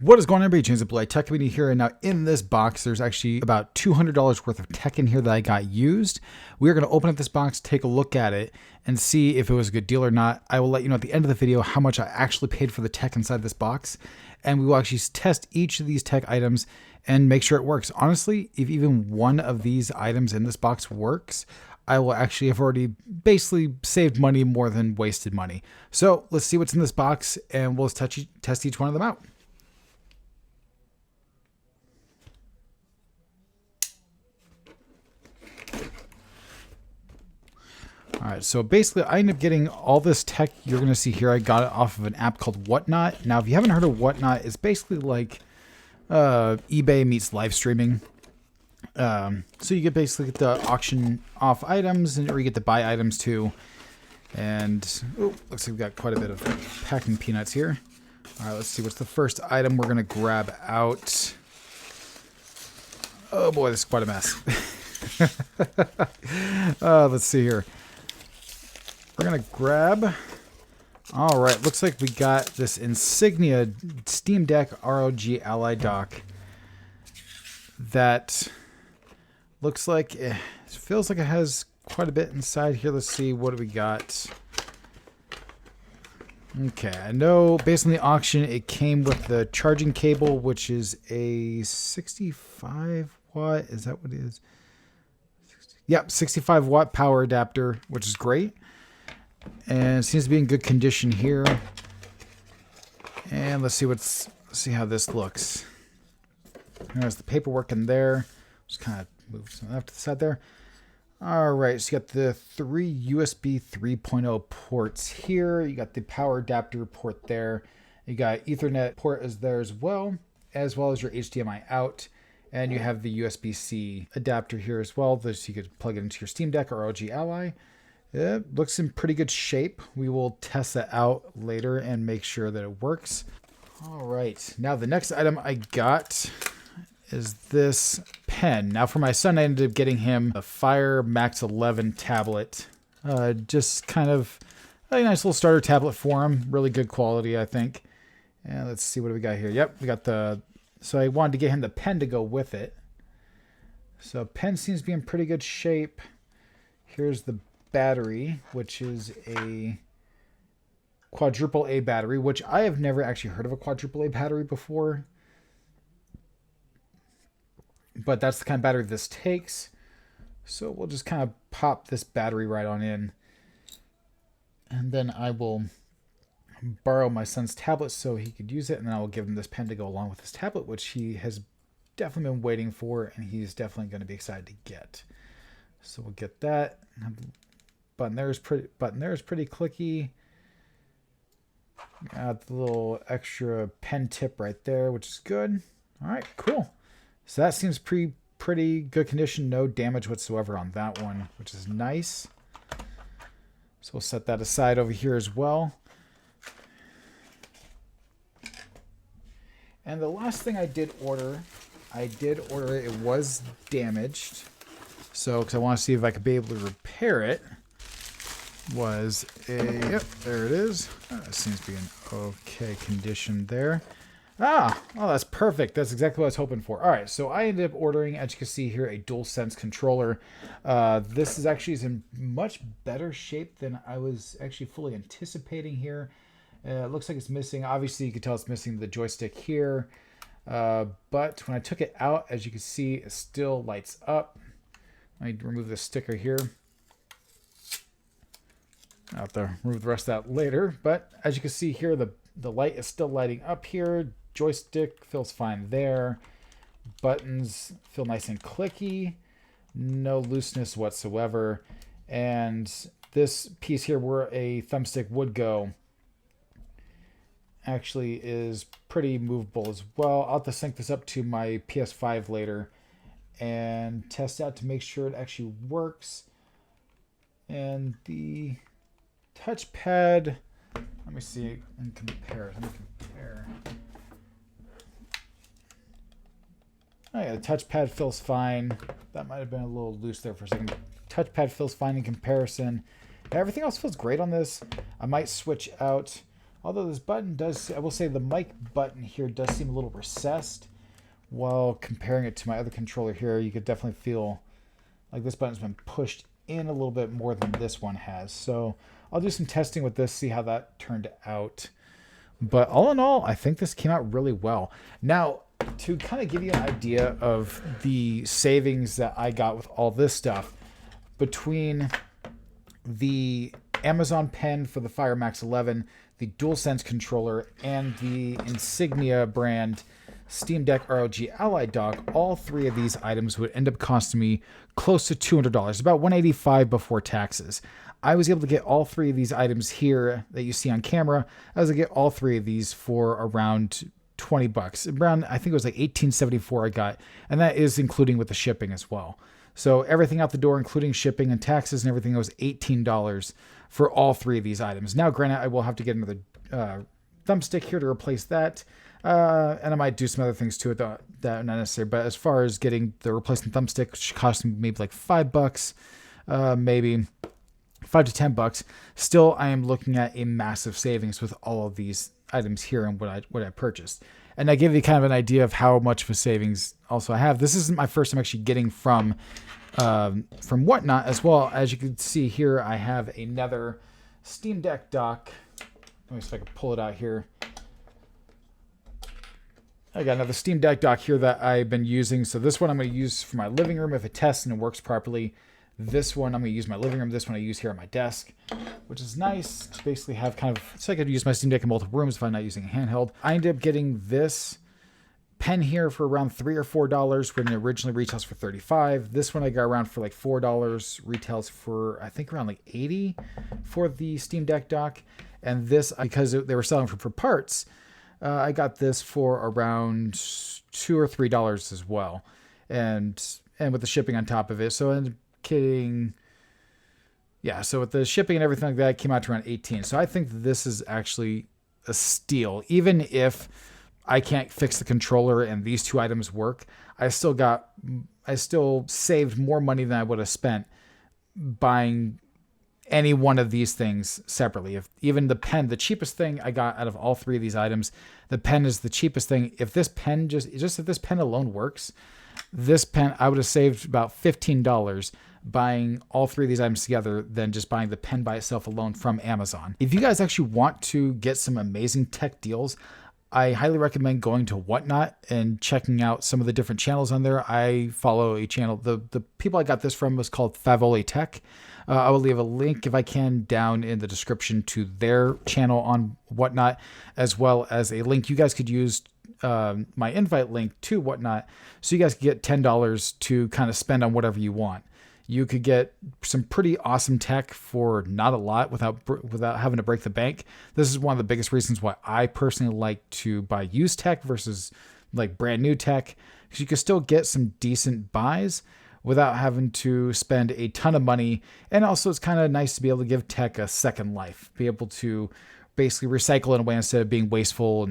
What is going on, everybody? James at BlueTech community here, and now in this box, there's actually about $200 worth of tech in here that I got used. We are going to open up this box, take a look at it, and see if it was a good deal or not. I will let you know at the end of the video how much I actually paid for the tech inside this box, and we will actually test each of these tech items and make sure it works. Honestly, if even one of these items in this box works, I will actually have already basically saved money more than wasted money. So let's see what's in this box, and we'll test each one of them out. All right, so basically I ended up getting all this tech you're going to see here. I got it off of an app called Whatnot. Now, if you haven't heard of Whatnot, it's basically like eBay meets live streaming. So you get basically the auction off items, or you get to buy items too. And looks like we've got quite a bit of packing peanuts here. All right, let's see. What's the first item we're going to grab out? Oh boy, this is quite a mess. Let's see here. We're going to grab, all right, looks like we got this Insignia Steam Deck ROG Ally dock that looks like, it feels like it has quite a bit inside here. Let's see, what do we got? Okay, I know based on the auction, it came with the charging cable, which is a 65 watt, is that what it is? Yep, 65 watt power adapter, which is great. And it seems to be in good condition here. And let's see how this looks. There's the paperwork in there. Just kind of move some off to the side there. All right, so you got the 3 USB 3.0 ports here. You got the power adapter port there. You got Ethernet port is there as well as your HDMI out. And you have the USB-C adapter here as well, so you could plug it into your Steam Deck or ROG Ally. It looks in pretty good shape. We will test that out later and make sure that it works. All right, now the next item I got is this pen. Now for my son, I ended up getting him a Fire Max 11 tablet. Just kind of a nice little starter tablet for him. Really good quality, I think. And let's see, what do we got here? Yep, we got so I wanted to get him the pen to go with it. So pen seems to be in pretty good shape. Here's the battery, which is a quadruple A battery, which I have never actually heard of a quadruple A battery before. But that's the kind of battery this takes. So we'll just kind of pop this battery right on in. And then I will borrow my son's tablet so he could use it, and then I will give him this pen to go along with his tablet, which he has definitely been waiting for, and he's definitely going to be excited to get. So we'll get that. Button there is pretty clicky. Got the little extra pen tip right there, which is good. All right, cool. So that seems pretty good condition. No damage whatsoever on that one, which is nice. So we'll set that aside over here as well. And the last thing I did order it was damaged. So, because I want to see if I could be able to repair it, was yep, there it is. It seems to be in okay condition there. Oh, that's perfect. That's exactly what I was hoping for. All right, so I ended up ordering, as you can see here, a DualSense controller. This is actually in much better shape than I was actually fully anticipating here. It looks like it's missing. Obviously, you can tell it's missing the joystick here. But when I took it out, as you can see, it still lights up. Let me remove the sticker here. I'll have to remove the rest of that later. But as you can see here, the light is still lighting up here. Joystick feels fine there. Buttons feel nice and clicky. No looseness whatsoever. And this piece here, where a thumbstick would go, actually is pretty movable as well. I'll have to sync this up to my PS5 later and test out to make sure it actually works. And the touchpad, let me see and compare. Oh yeah, the touchpad feels fine. That might have been a little loose there for a second. Touchpad feels fine in comparison. Everything else feels great on this. I might switch out Although this button does, I will say the mic button here does seem a little recessed. While comparing it to my other controller here, you could definitely feel like this button's been pushed in a little bit more than this one has. So I'll do some testing with this, see how that turned out. But all in all, I think this came out really well. Now, to kind of give you an idea of the savings that I got with all this stuff, between the Amazon pen for the Fire Max 11, the DualSense controller, and the Insignia brand Steam Deck ROG Ally dock, all three of these items would end up costing me close to $200, about $185 before taxes. I was able to get all three of these items here that you see on camera. I was able to get all three of these for around $20. Around, I think it was like $18.74 I got, and that is including with the shipping as well. So everything out the door, including shipping and taxes and everything, was $18 for all three of these items. Now, granted, I will have to get another thumbstick here to replace that. And I might do some other things to it that are not necessary. But as far as getting the replacement thumbstick, which cost me maybe like $5, maybe $5 to $10. Still, I am looking at a massive savings with all of these items here and what I purchased. And I give you kind of an idea of how much of a savings also I have. This isn't my first time actually getting from Whatnot as well. As you can see here, I have another Steam Deck dock. Let me see if I can pull it out here. I got another Steam Deck dock here that I've been using. So this one I'm going to use for my living room if it tests and it works properly. This one I'm going to use in my living room. This one I use here at my desk, which is nice to basically have kind of, so I could use my Steam Deck in multiple rooms if I'm not using a handheld. I ended up getting this pen here for around $3 or $4 when it originally retails for $35. This one I got around for like $4, retails for I think around like $80 for the Steam Deck dock. And this, because they were selling for parts, I got this for around $2 or $3 as well, and with the shipping on top of it. So I ended up getting, yeah. So with the shipping and everything like that, it came out to around $18. So I think this is actually a steal, even if I can't fix the controller and these two items work. I still saved more money than I would have spent buying any one of these things separately. If even the pen, the cheapest thing I got out of all three of these items, the pen is the cheapest thing. If this pen if this pen alone works, this pen, I would have saved about $15 buying all three of these items together than just buying the pen by itself alone from Amazon. If you guys actually want to get some amazing tech deals, I highly recommend going to Whatnot and checking out some of the different channels on there. I follow a channel. The people I got this from was called FavoliTech. I will leave a link if I can down in the description to their channel on Whatnot, as well as a link you guys could use, my invite link to Whatnot, so you guys can get $10 to kind of spend on whatever you want. You could get some pretty awesome tech for not a lot without having to break the bank. This is one of the biggest reasons why I personally like to buy used tech versus like brand new tech, because you can still get some decent buys without having to spend a ton of money. And also it's kind of nice to be able to give tech a second life, be able to basically recycle in a way instead of being wasteful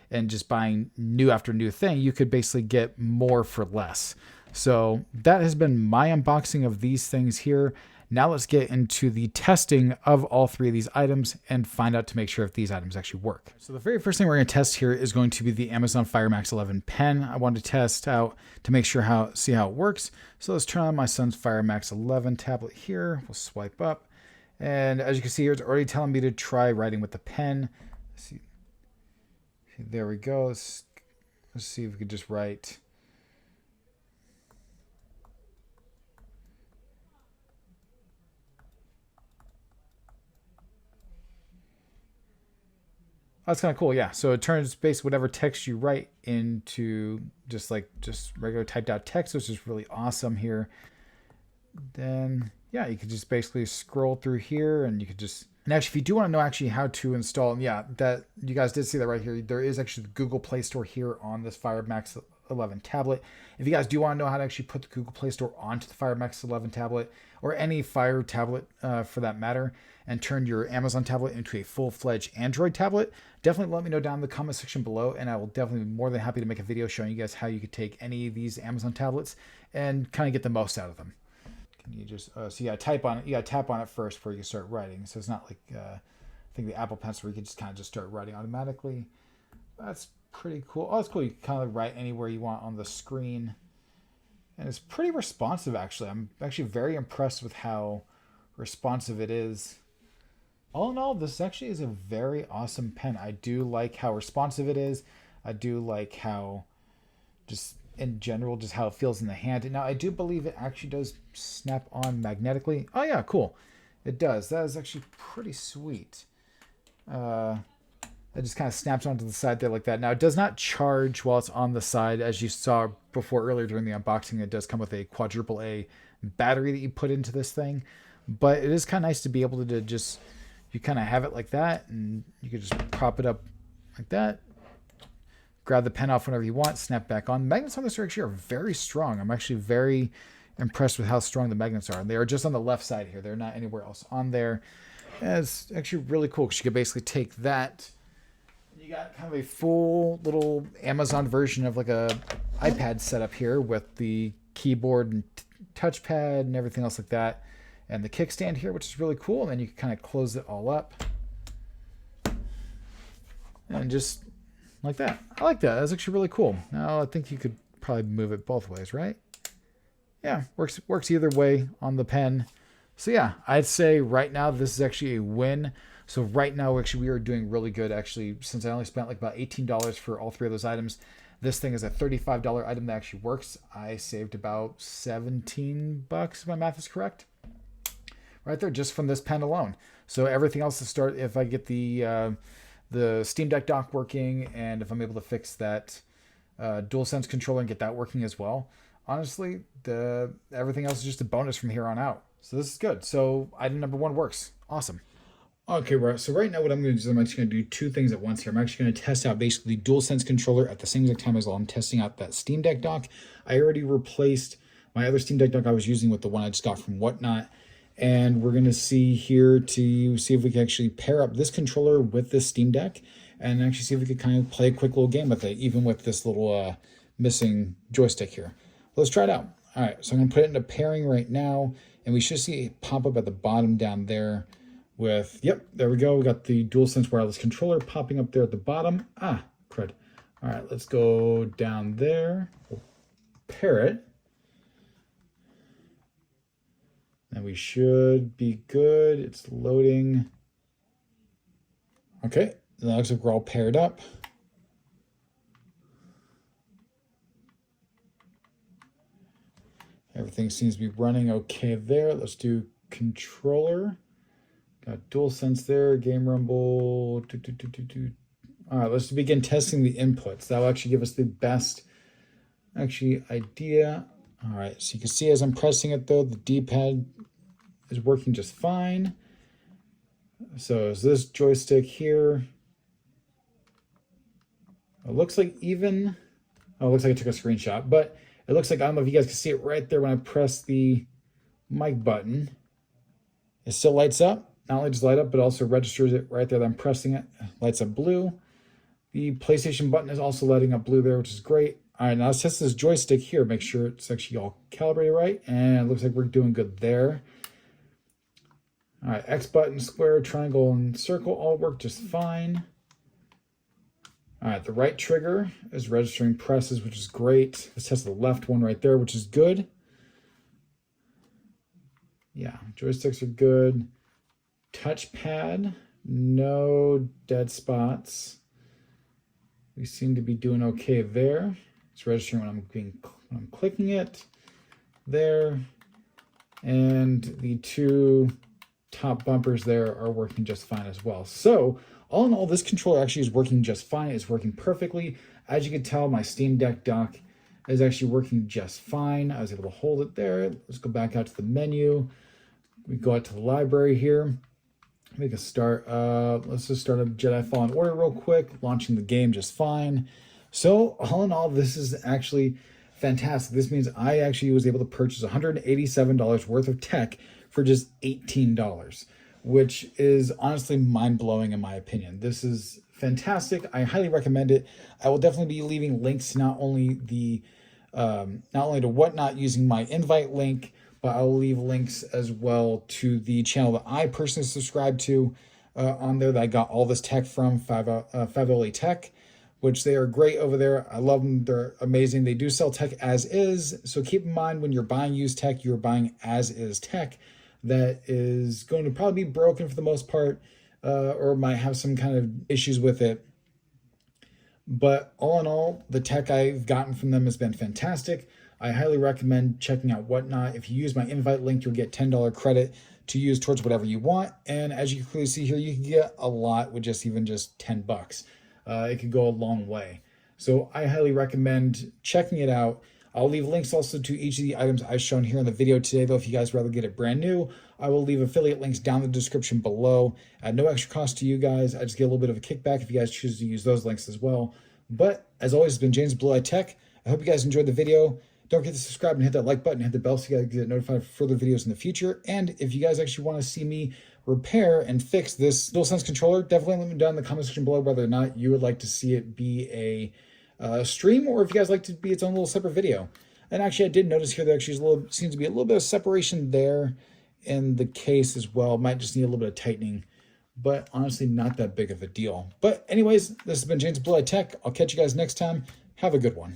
and just buying new after new thing. You could basically get more for less. So that has been my unboxing of these things here. Now let's get into the testing of all three of these items and find out to make sure if these items actually work. So the very first thing we're going to test here is going to be the Amazon Fire Max 11 pen. I wanted to test out to make sure see how it works. So let's turn on my son's Fire Max 11 tablet here. We'll swipe up. And as you can see here, it's already telling me to try writing with the pen. Let's see. There we go. Let's see if we could just write. That's kind of cool, yeah. So it turns basically whatever text you write into just regular typed out text, which is really awesome here. Then, yeah, you could just basically scroll through here, and you could just, and actually, if you do want to know actually how to install, and yeah, that you guys did see that right here. There is actually the Google Play Store here on this Fire Max 11 tablet. If you guys do want to know how to actually put the Google Play Store onto the Fire Max 11 tablet, or any Fire tablet for that matter, and turn your Amazon tablet into a full-fledged Android tablet, definitely let me know down in the comment section below, and I will definitely be more than happy to make a video showing you guys how you could take any of these Amazon tablets and kind of get the most out of them. Can you just so you gotta tap on it first before you start writing, so it's not like think the Apple Pencil where you can just kind of just start writing automatically. That's pretty cool. Oh, that's cool. You can kind of write anywhere you want on the screen. And it's pretty responsive, actually. I'm actually very impressed with how responsive it is. All in all, this actually is a very awesome pen. I do like how responsive it is. I do like how, just in general, just how it feels in the hand. And now, I do believe it actually does snap on magnetically. Oh, yeah, cool. It does. That is actually pretty sweet. It just kind of snaps onto the side there like that. Now, it does not charge while it's on the side. As you saw before earlier during the unboxing, it does come with a quadruple A battery that you put into this thing. But it is kind of nice to be able to just, you kind of have it like that, and you can just prop it up like that. Grab the pen off whenever you want, snap back on. The magnets on this actually are very strong. I'm actually very impressed with how strong the magnets are. And they are just on the left side here. They're not anywhere else on there. And it's actually really cool because you can basically take that. You got kind of a full little Amazon version of like a iPad setup here with the keyboard and touchpad and everything else like that. And the kickstand here, which is really cool. And then you can kind of close it all up. And just like that. I like that. That's actually really cool. Now, I think you could probably move it both ways, right? Yeah, works either way on the pen. So yeah, I'd say right now this is actually a win. So right now, actually, we are doing really good, actually, since I only spent like about $18 for all three of those items. This thing is a $35 item that actually works. I saved about $17, if my math is correct. Right there, just from this pen alone. So everything else to start, if I get the Steam Deck dock working, and if I'm able to fix that DualSense controller and get that working as well, honestly, everything else is just a bonus from here on out. So this is good. So item number 1 works. Awesome. Okay, right. So right now what I'm going to do is I'm actually going to do two things at once here. I'm actually going to test out basically the DualSense controller at the same exact time as well I'm testing out that Steam Deck dock. I already replaced my other Steam Deck dock I was using with the one I just got from Whatnot. And we're going to see here to see if we can actually pair up this controller with this Steam Deck and actually see if we could kind of play a quick little game with it, even with this little missing joystick here. Let's try it out. All right, so I'm going to put it into pairing right now, and we should see it pop up at the bottom down there with, yep, there we go. We got the DualSense wireless controller popping up there at the bottom. Ah, crud. All right, let's go down there. We'll pair it. And we should be good. It's loading. Okay, it looks like we're all paired up. Everything seems to be running okay there. Let's do controller. Got DualSense there, Game Rumble. All right, let's begin testing the inputs. That will actually give us the best idea. All right, so you can see as I'm pressing it though, the D-pad is working just fine. So is this joystick here? It looks like even, oh, it looks like I took a screenshot, but it looks like, I don't know if you guys can see it right there when I press the mic button. It still lights up. Not only does it light up, but also registers it right there that I'm pressing it. Lights up blue. The PlayStation button is also lighting up blue there, which is great. All right, now let's test this joystick here. Make sure it's actually all calibrated right. And it looks like we're doing good there. All right, X button, square, triangle, and circle all work just fine. All right, the right trigger is registering presses, which is great. Let's test the left one right there, which is good. Yeah, joysticks are good. Touchpad, no dead spots. We seem to be doing okay there. It's registering when I'm clicking it there. And the two top bumpers there are working just fine as well. So all in all, this controller actually is working just fine. It's working perfectly. As you can tell, my Steam Deck dock is actually working just fine. I was able to hold it there. Let's go back out to the menu. We go out to the library here. We can start, let's just start a Jedi Fallen Order real quick, launching the game just fine. So all in all, this is actually fantastic. This means I actually was able to purchase $187 worth of tech for just $18, which is honestly mind-blowing in my opinion. This is fantastic. I highly recommend it. I will definitely be leaving links not only to Whatnot using my invite link, but I'll leave links as well to the channel that I personally subscribe to. on there that I got all this tech from, FavoliTech, which they are great over there. I love them. They're amazing. They do sell tech as is. So keep in mind when you're buying used tech, you're buying as is tech that is going to probably be broken for the most part, or might have some kind of issues with it. But all in all, the tech I've gotten from them has been fantastic. I highly recommend checking out Whatnot. If you use my invite link, you'll get $10 credit to use towards whatever you want. And as you can clearly see here, you can get a lot with just 10 bucks. It could go a long way. So I highly recommend checking it out. I'll leave links also to each of the items I've shown here in the video today, though. If you guys rather get it brand new, I will leave affiliate links down in the description below at no extra cost to you guys. I just get a little bit of a kickback if you guys choose to use those links as well. But as always, it's been James BlueTech. I hope you guys enjoyed the video. Don't forget to subscribe and hit that like button, hit the bell so you guys get notified for further videos in the future. And if you guys actually want to see me repair and fix this DualSense controller, definitely let me know down in the comment section below whether or not you would like to see it be a stream, or if you guys like to be its own little separate video. And actually, I did notice here that actually seems to be a little bit of separation there in the case as well. Might just need a little bit of tightening, but honestly, not that big of a deal. But anyways, this has been James BlueTech. I'll catch you guys next time. Have a good one.